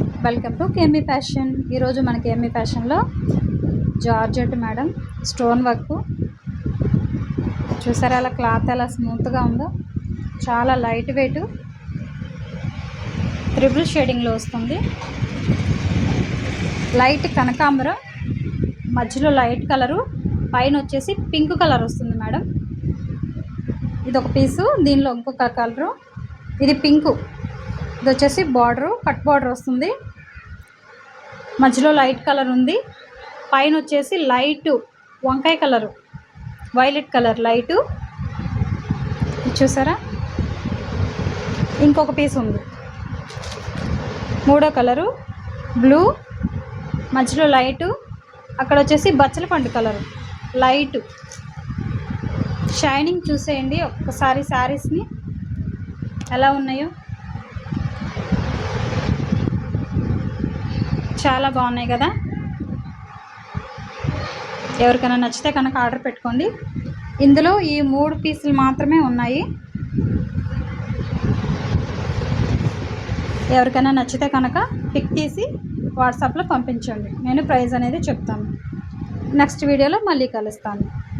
Welcome to కేఎంఈ fashion. ఈరోజు మన కేఎంఈ ఫ్యాషన్లో జార్జెట్ మేడం స్టోన్ వర్క్ చూసారా, అలా క్లాత్ ఎలా స్మూత్గా ఉందో. చాలా లైట్ వెయిట్ త్రిబుల్ షేడింగ్లో వస్తుంది. లైట్ కనకాంబరం మధ్యలో లైట్ కలరు, పైన వచ్చేసి పింక్ కలర్ వస్తుంది మేడం. ఇది ఒక పీసు, దీనిలో ఇంకొక కలరు, ఇది పింకు. ఇది వచ్చేసి బార్డరు, కట్ బార్డర్ వస్తుంది. మధ్యలో లైట్ కలర్ ఉంది, పైన వచ్చేసి లైట్ వంకాయ కలరు, వైలెట్ కలర్ లైటు. చూసారా, ఇంకొక పీస్ ఉంది, మూడో కలరు బ్లూ, మధ్యలో లైటు, అక్కడ వచ్చేసి బచ్చల పండు కలరు లైటు. షైనింగ్ చూసేయండి ఒక్కసారి శారీస్ని ఎలా ఉన్నాయో, చాలా బాగున్నాయి కదా. ఎవరికైనా నచ్చితే కనుక ఆర్డర్ పెట్టుకోండి. ఇందులో ఈ 3 పీసులు మాత్రమే ఉన్నాయి. ఎవరికైనా నచ్చితే కనుక పిక్ తీసి వాట్సాప్లో పంపించండి, నేను ప్రైస్ అనేది చెప్తాను. నెక్స్ట్ వీడియోలో మళ్ళీ కలుస్తాను.